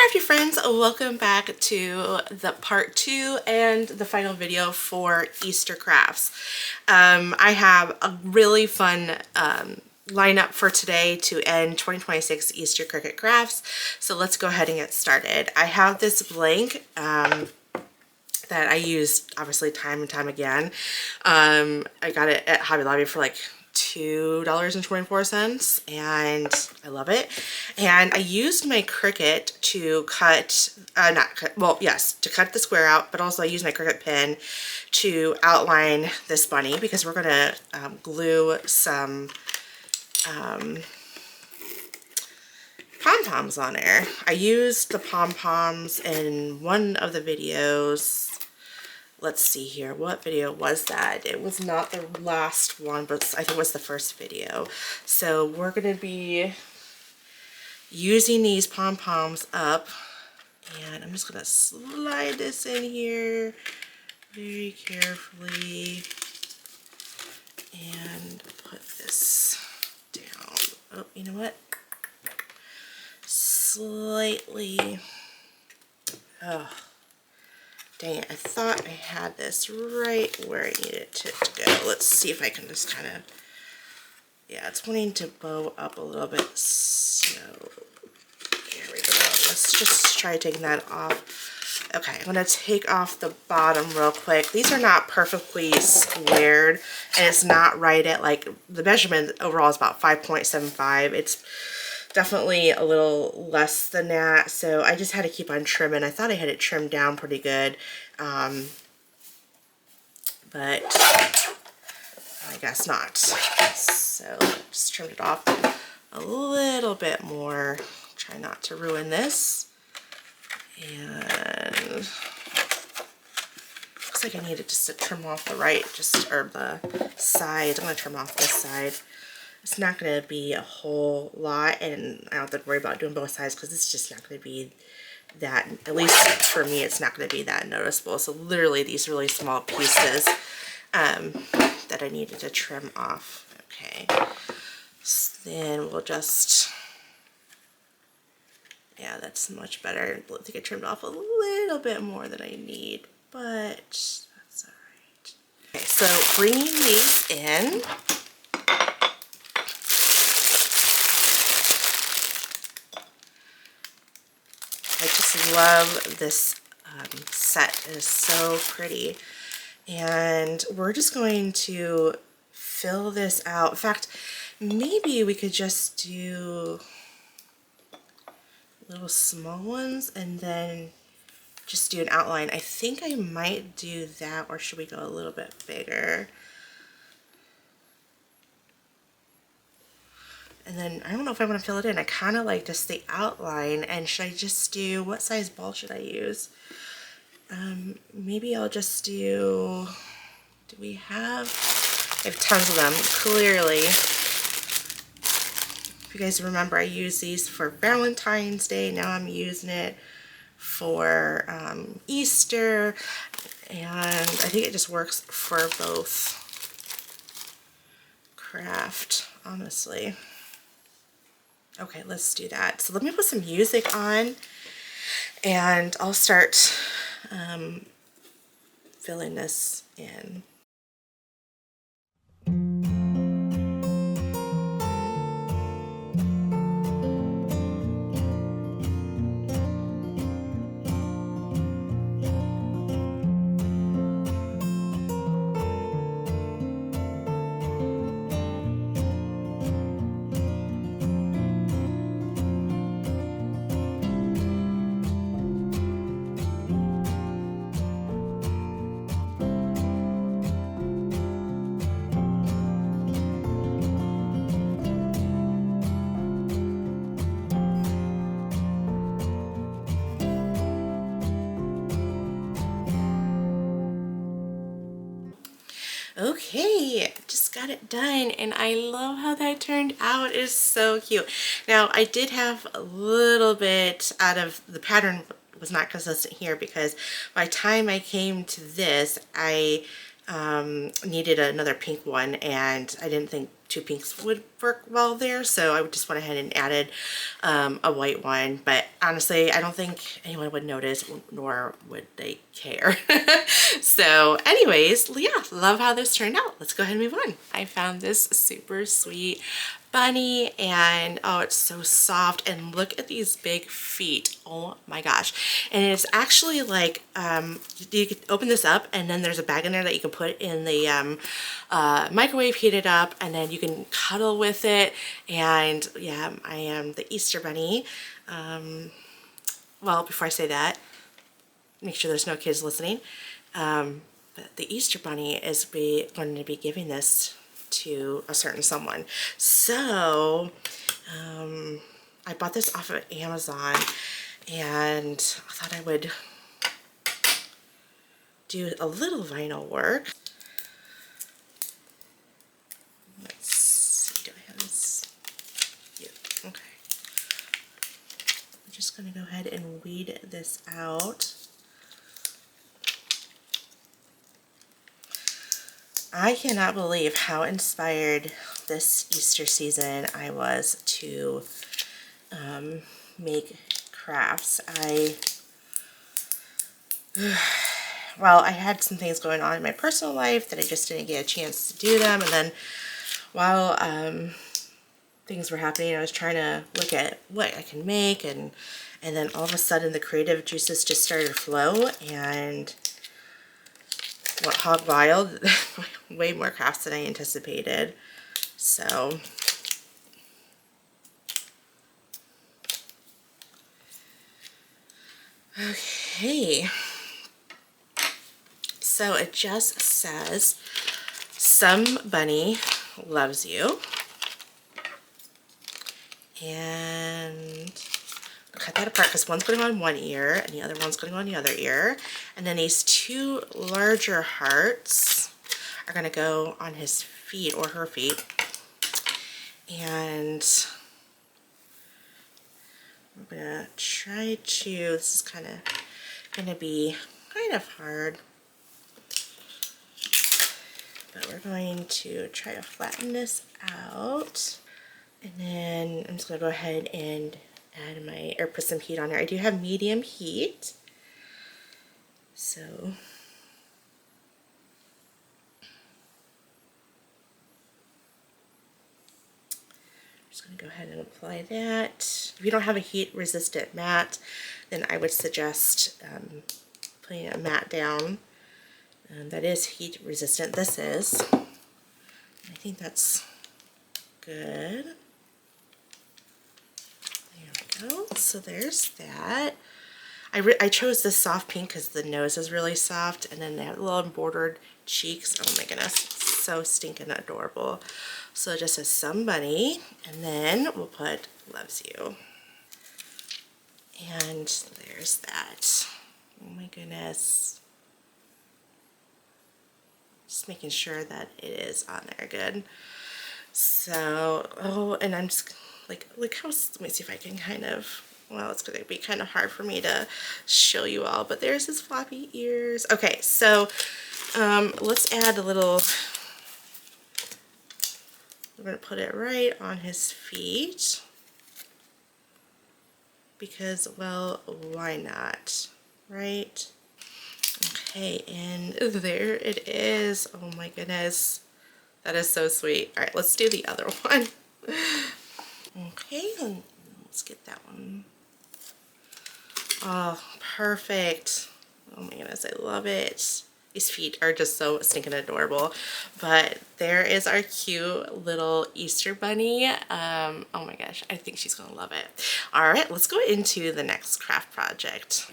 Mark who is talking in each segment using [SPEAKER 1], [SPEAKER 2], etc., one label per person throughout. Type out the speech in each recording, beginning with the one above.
[SPEAKER 1] crafty friends, welcome back to the part 2 and the final video for Easter crafts. I have a really fun lineup for today to end 2026 Easter Cricut crafts, so let's go ahead and get started. I have this blank that I used obviously time and time again. I got it at Hobby Lobby for like $2.24 and I love it. And I used my Cricut to cut, to cut the square out, but also I used my Cricut pen to outline this bunny because we're gonna glue some pom-poms on there. I used the pom-poms in one of the videos. Let's see here, what video was that? It was not the last one, but I think it was the first video. So we're gonna be using these pom-poms up, and I'm just gonna slide this in here very carefully and put this down. Oh, you know what? Slightly, oh. Dang it, I thought I had this right where I needed it to go. Let's see if I can just kind of, yeah, it's wanting to bow up a little bit, so there we go. Let's just try taking that off. Okay, I'm going to take off the bottom real quick. These are not perfectly squared, and it's not right at, like, the measurement overall is about 5.75. It's definitely a little less than that, so I just had to keep on trimming. I thought I had it trimmed down pretty good, but I guess not. So just trimmed it off a little bit more. Try not to ruin this. And looks like I needed just to trim off the the side. I'm gonna trim off this side. It's not going to be a whole lot, and I don't have to worry about doing both sides because it's just not going to be that, at least for me, it's not going to be that noticeable. So literally these really small pieces that I needed to trim off. Okay, so then we'll just, yeah, that's much better. I think I trimmed off a little bit more than I need, but that's all right. Okay, so bringing these in, I just love this set. It is so pretty. And we're just going to fill this out. In fact, maybe we could just do little small ones and then just do an outline. I think I might do that, or should we go a little bit bigger? And then I don't know if I want to fill it in. I kind of like just the outline. And should I just do, what size ball should I use? Maybe I'll just do we have tons of them, clearly. If you guys remember, I used these for Valentine's Day. Now I'm using it for Easter. And I think it just works for both craft, honestly. Okay, let's do that. So let me put some music on and I'll start filling this in. Okay, just got it done and I love how that turned out. It is so cute. Now I did have a little bit out of the pattern, was not consistent here because by the time I came to this I needed another pink one and I didn't think two pinks would work well there, so I just went ahead and added a white one. But honestly, I don't think anyone would notice, nor would they care. So anyways, yeah, love how this turned out. Let's go ahead and move on. I found this super sweet bunny, and oh, it's so soft, and look at these big feet. Oh my gosh. And it's actually like you can open this up, and then there's a bag in there that you can put in the microwave, heat it up, and then you can cuddle with it. And yeah, I am the Easter bunny. Well, before I say that, make sure there's no kids listening. But the Easter bunny is going to be giving this to a certain someone. So I bought this off of Amazon, and I thought I would do a little vinyl work. Let's see, do I have this? Yeah, okay. I'm just going to go ahead and weed this out. I cannot believe how inspired this Easter season I was to make crafts. Well, I had some things going on in my personal life that I just didn't get a chance to do them, and then while things were happening, I was trying to look at what I can make, and then all of a sudden the creative juices just started to flow and went hog wild. Way more crafts than I anticipated. So okay, so it just says some bunny loves you, and I'll cut that apart because one's going on one ear and the other one's going on the other ear, and then these two larger hearts are going to go on his feet or her feet. And I'm going to try to, this is kind of going to be kind of hard, but we're going to try to flatten this out. And then I'm just going to go ahead and add my, or put some heat on there. I do have medium heat, so just going to go ahead and apply that. If you don't have a heat resistant mat, then I would suggest putting a mat down that is heat resistant. This is. I think that's good. There we go. So there's that. I chose this soft pink because the nose is really soft, and then they have little embroidered cheeks. Oh my goodness, so stinking adorable. So just a some bunny, and then we'll put loves you. And there's that. Oh my goodness. Just making sure that it is on there good. So, oh, and I'm just like, look how, let me see if I can kind of, well, it's going to be kind of hard for me to show you all, but there's his floppy ears. Okay, so let's add a little, we're going to put it right on his feet because, well, why not, right? Okay, and there it is. Oh my goodness, that is so sweet. All right, let's do the other one. Okay, let's get that one. Oh, perfect. Oh my goodness, I love it. These feet are just so stinking adorable. But there is our cute little Easter bunny. Oh my gosh, I think she's gonna love it. All right, let's go into the next craft project.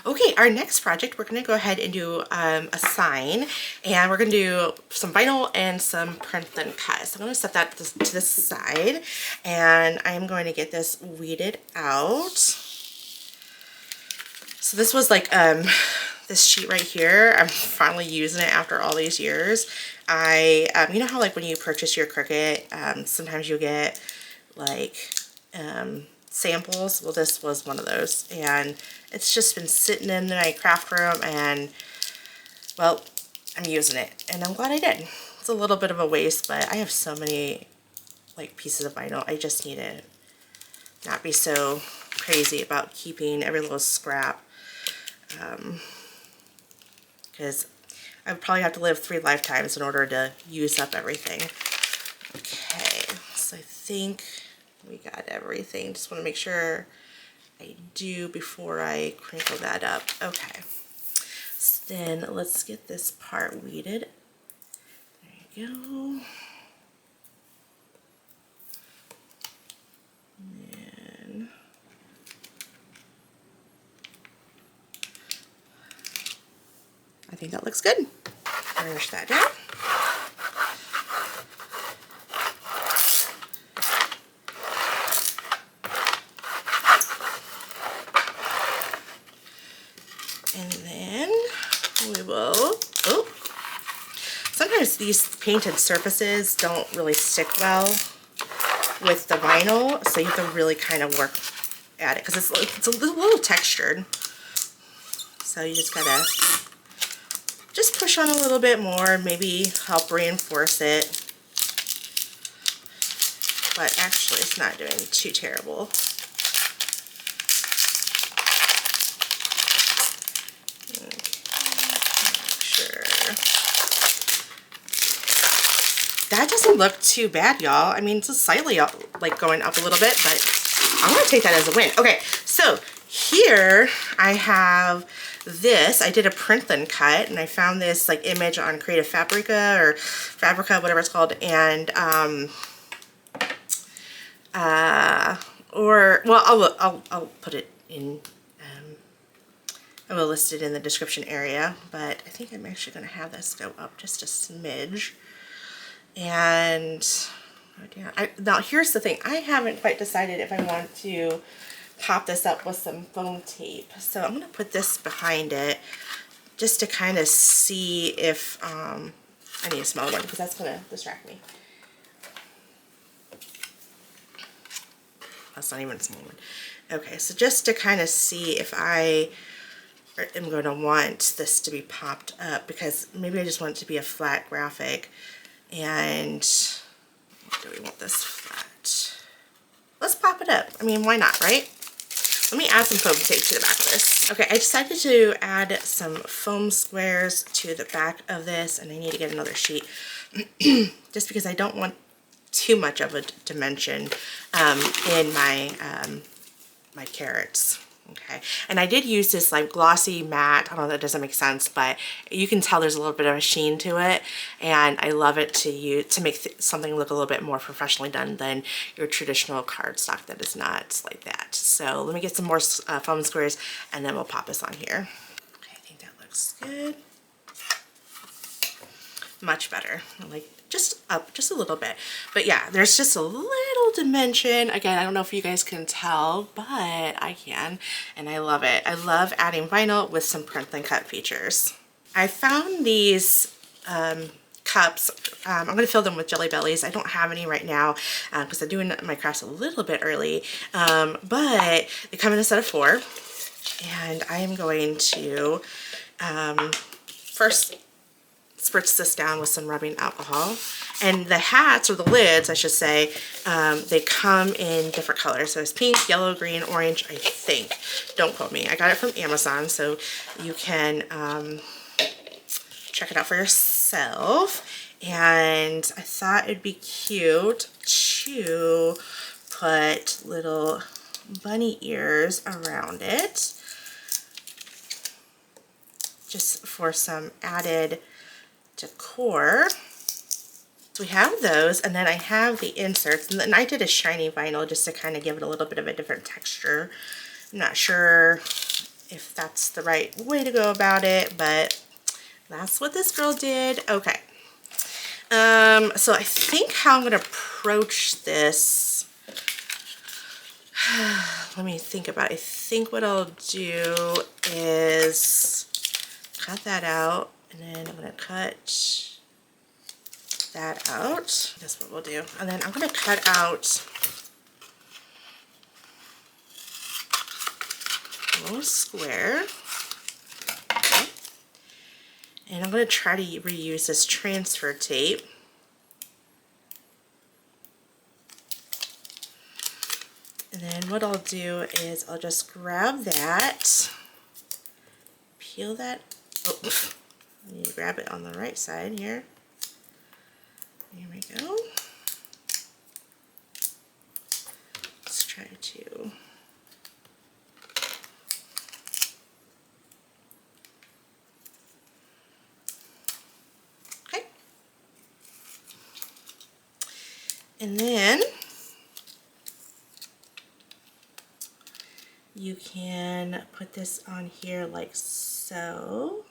[SPEAKER 1] Okay, our next project, we're going to go ahead and do a sign, and we're going to do some vinyl and some print and cut. So I'm going to set that to the side, and I'm going to get this weeded out. So this was like this sheet right here. I'm finally using it after all these years. You know how like when you purchase your Cricut, sometimes you get like samples. Well, this was one of those, and it's just been sitting in my craft room, and well, I'm using it, and I'm glad I did. It's a little bit of a waste, but I have so many like pieces of vinyl. I just need to not be so crazy about keeping every little scrap, because I would probably have to live 3 lifetimes in order to use up everything. Okay, so I think we got everything. Just want to make sure I do before I crinkle that up. Okay, so then let's get this part weeded. There you go. And I think that looks good. Finish that down. And then we will, oh, sometimes these painted surfaces don't really stick well with the vinyl, so you have to really kind of work at it because it's a little textured. So you just gotta just push on a little bit more, maybe help reinforce it. But actually it's not doing too terrible. That doesn't look too bad, y'all. I mean, it's just slightly up, like going up a little bit, but I'm gonna take that as a win. Okay, so here I have this. I did a print then cut, and I found this like image on Creative Fabrica or Fabrica, whatever it's called, and I'll put it in. I will list it in the description area, but I think I'm actually gonna have this go up just a smidge. And now here's the thing, I haven't quite decided if I want to pop this up with some foam tape, so I'm gonna put this behind it just to kind of see if I need a smaller one because that's gonna distract me. That's not even a small one. Okay, so just to kind of see if I am going to want this to be popped up, because maybe I just want it to be a flat graphic. And do we want this flat? Let's pop it up. I mean, why not, right? Let me add some foam tape to the back of this. Okay, I decided to add some foam squares to the back of this, and I need to get another sheet just because I don't want too much of a dimension in my my carrots. Okay, and I did use this like glossy matte. I don't know, that doesn't make sense, but you can tell there's a little bit of a sheen to it, and I love it to make something look a little bit more professionally done than your traditional cardstock that is not like that. So let me get some more foam squares, and then we'll pop this on here. Okay, I think that looks good. Much better. Like just up just a little bit, but yeah, there's just a little dimension. Again, I don't know if you guys can tell, but I can, and I love it. I love adding vinyl with some print then cut features. I found these cups. I'm going to fill them with Jelly Bellies. I don't have any right now because I'm doing my crafts a little bit early, but they come in a set of 4, and I am going to first spritz this down with some rubbing alcohol. And the hats, or the lids I should say, they come in different colors. So it's pink, yellow, green, orange, I think. Don't quote me. I got it from Amazon, so you can check it out for yourself. And I thought it'd be cute to put little bunny ears around it, just for some added decor. So we have those, and then I have the inserts, and then I did a shiny vinyl just to kind of give it a little bit of a different texture. I'm not sure if that's the right way to go about it, but that's what this girl did. Okay, so I think how I'm going to approach this, let me think about it. I think what I'll do is cut that out, and then I'm going to cut that out. That's what we'll do. And then I'm going to cut out a little square. Okay. And I'm going to try to reuse this transfer tape. And then what I'll do is I'll just grab that, peel that, oh, I need to grab it on the right side here. Here we go. Let's try to, okay. And then you can put this on here like so.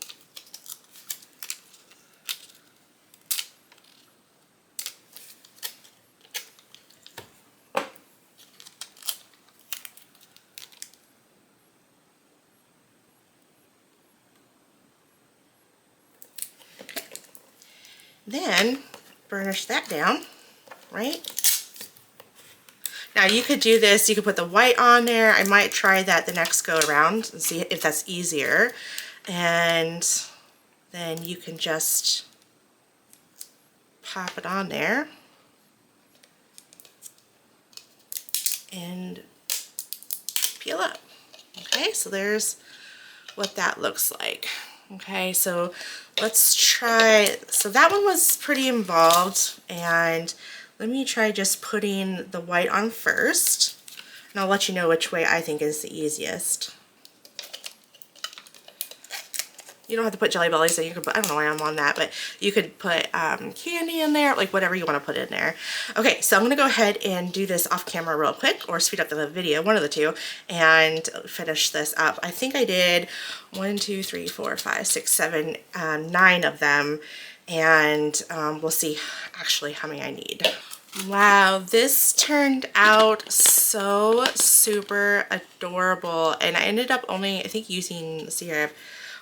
[SPEAKER 1] Then burnish that down, right? Now you could do this, you could put the white on there. I might try that the next go around and see if that's easier. And then you can just pop it on there and peel up. Okay, so there's what that looks like. Okay, so let's try, so that one was pretty involved, and let me try just putting the white on first, and I'll let you know which way I think is the easiest. You don't have to put Jelly Bellies in. You could put, I don't know why I'm on that, but you could put candy in there, like whatever you want to put in there. Okay, so I'm going to go ahead and do this off camera real quick, or speed up the video, one of the two, and finish this up. I think I did 1, 2, 3, 4, 5, 6, 7, 9 of them, and we'll see actually how many I need. Wow, this turned out so super adorable, and I ended up only, I think, using, let's see here, I have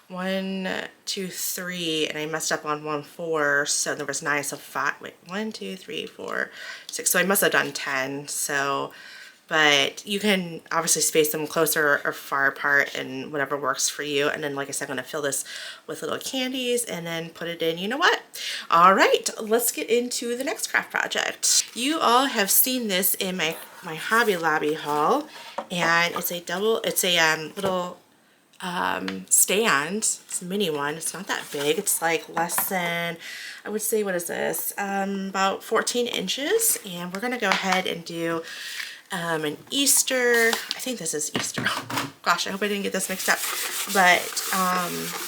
[SPEAKER 1] 1, 2, 3, and I messed up on 1, 4, so there was 9, so 5, wait, 1, 2, 3, 4, 6, so I must have done 10, so, but you can obviously space them closer or far apart and whatever works for you. And then, like I said, I'm going to fill this with little candies and then put it in, you know what? All right, let's get into the next craft project. You all have seen this in my Hobby Lobby haul, and it's a little stand. It's a mini one. It's not that big. It's like less than, I would say, what is this? About 14 inches. And we're going to go ahead and do an Easter, I think this is Easter. Gosh, I hope I didn't get this mixed up. But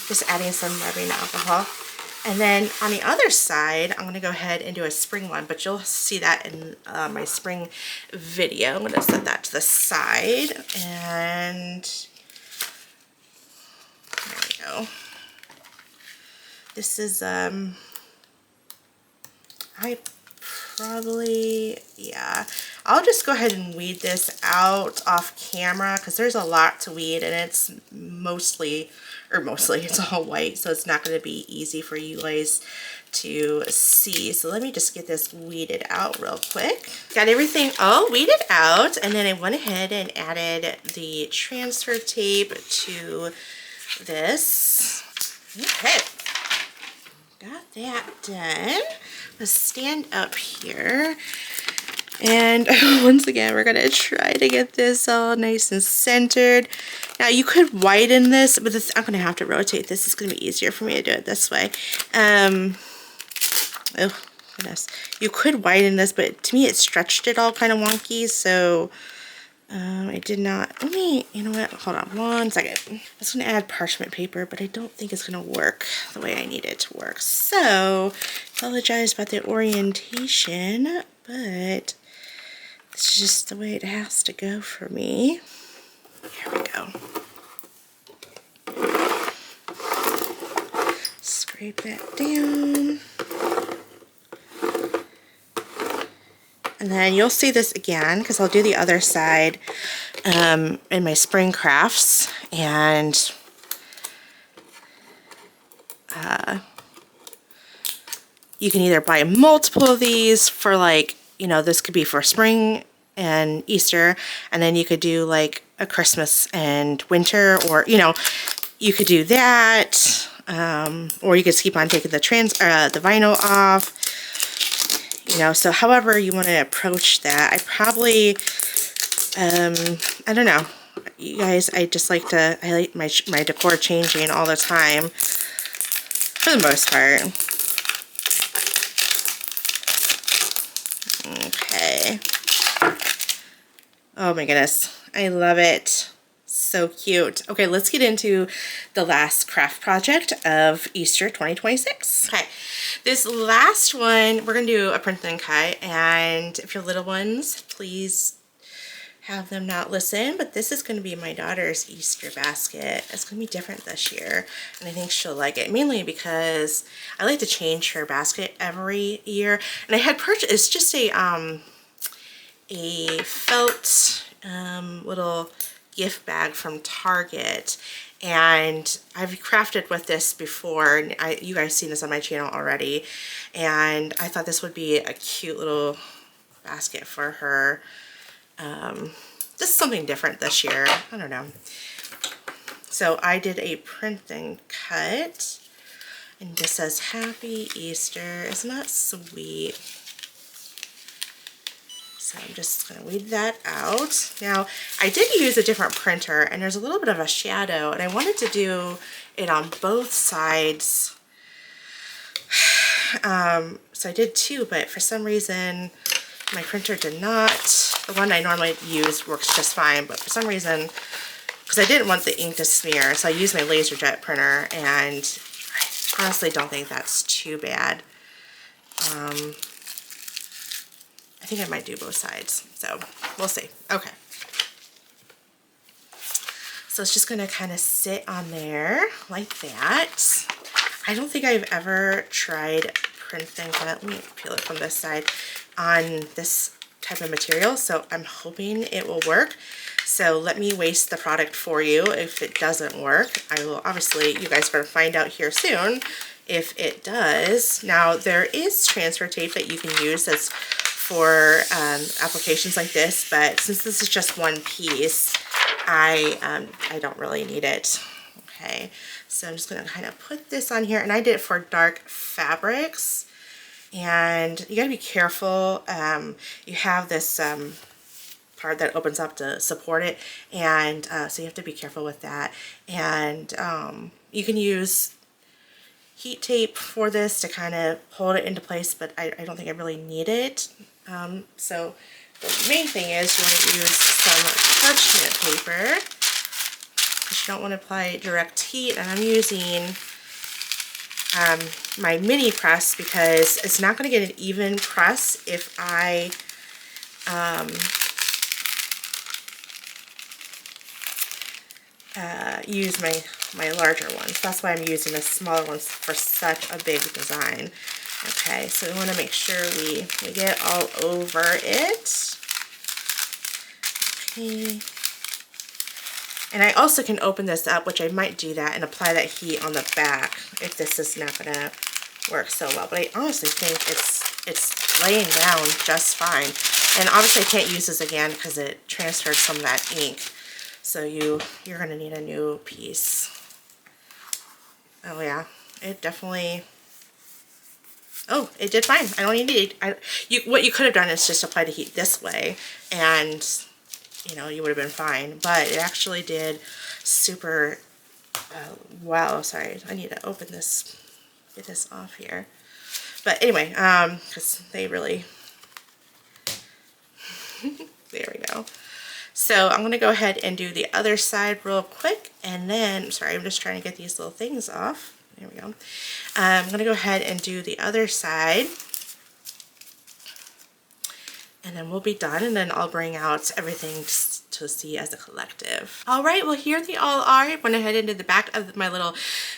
[SPEAKER 1] just adding some rubbing alcohol. And then on the other side, I'm going to go ahead and do a spring one, but you'll see that in my spring video. I'm going to set that to the side, and there we go. This is, I'll just go ahead and weed this out off camera because there's a lot to weed, and it's mostly it's all white, so it's not going to be easy for you guys to see. So let me just get this weeded out real quick. Got everything all weeded out, and then I went ahead and added the transfer tape to this. Okay, got that done. Let's stand up here, and once again we're gonna try to get this all nice and centered. Now you could widen this, but I'm gonna have to rotate this. It's gonna be easier for me to do it this way. Oh goodness, you could widen this, but to me it stretched it all kind of wonky, so I did not. Let me, you know what, hold on one second. I was going to add parchment paper, but I don't think it's going to work the way I need it to work. So, apologize about the orientation, but it's just the way it has to go for me. Here we go. Scrape that down. And then you'll see this again because I'll do the other side in my spring crafts, and you can either buy multiple of these for, like, you know, this could be for spring and Easter, and then you could do like a Christmas and winter, or, you know, you could do that, or you could keep on taking the vinyl off. You know, so however you want to approach that. I probably I don't know. You guys, I like my decor changing all the time, for the most part. Okay. Oh my goodness. I love it. So cute. Okay, let's get into the last craft project of Easter 2026. Okay, this last one, we're gonna do a print and cut, and if your little ones, please have them not listen, but this is going to be my daughter's Easter basket. It's going to be different this year, and I think she'll like it, mainly because I like to change her basket every year. And I had purchased, it's just a felt little gift bag from Target, and I've crafted with this before, and you guys seen this on my channel already, and I thought this would be a cute little basket for her. Just something different this year. I don't know. So I did a print and cut, and this says Happy Easter. Isn't that sweet? So I'm just going to weed that out. Now, I did use a different printer, and there's a little bit of a shadow, and I wanted to do it on both sides. So I did two, but for some reason my printer did not. The one I normally use works just fine, but for some reason, because I didn't want the ink to smear, so I used my LaserJet printer, and I honestly don't think that's too bad. I think I might do both sides, so we'll see. Okay. So it's just gonna kind of sit on there like that. I don't think I've ever tried printing, let me peel it from this side, on this type of material, so I'm hoping it will work. So let me waste the product for you. If it doesn't work, I will obviously, you guys are going to find out here soon if it does. Now, there is transfer tape that you can use as for applications like this, but since this is just one piece, I don't really need it. Okay, so I'm just going to kind of put this on here, and I did it for dark fabrics. And you gotta be careful. You have this part that opens up to support it, and so you have to be careful with that. And you can use heat tape for this to kind of hold it into place, but I don't think I really need it. So the main thing is you want to use some parchment paper, because you don't want to apply direct heat. And I'm using my mini press, because it's not going to get an even press if I use my larger ones. That's why I'm using the smaller ones for such a big design. Okay, so we want to make sure we get all over it. Okay. And I also can open this up, which I might do that, and apply that heat on the back if this is not going to work so well. But I honestly think it's laying down just fine. And obviously I can't use this again because it transferred some of that ink. So you're going to need a new piece. Oh yeah, it definitely... Oh, it did fine. I don't need it. What you could have done is just apply the heat this way, and you know, you would have been fine, but it actually did super well. Sorry, I need to open this, get this off here. But anyway, because they really, there we go. So I'm going to go ahead and do the other side real quick, and then, sorry, I'm just trying to get these little things off. There we go. I'm going to go ahead and do the other side, and then we'll be done, and then I'll bring out everything to see as a collective. All right, well, here they all are. I went ahead into the back of my little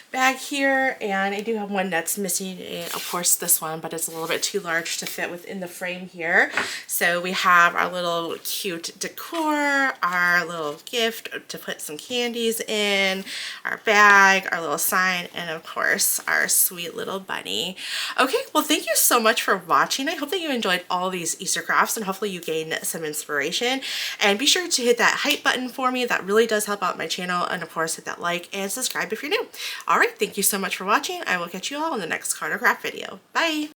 [SPEAKER 1] bag here, and I do have one that's missing, of course, this one, but it's a little bit too large to fit within the frame here. So we have our little cute decor, our little gift to put some candies in, our bag, our little sign, and of course, our sweet little bunny. Okay, well, thank you so much for watching. I hope that you enjoyed all these Easter crafts, and hopefully you gained some inspiration. And be sure to hit that hype button for me. That really does help out my channel. And of course, hit that like and subscribe if you're new. All right, thank you so much for watching. I will catch you all in the next card or craft video. Bye.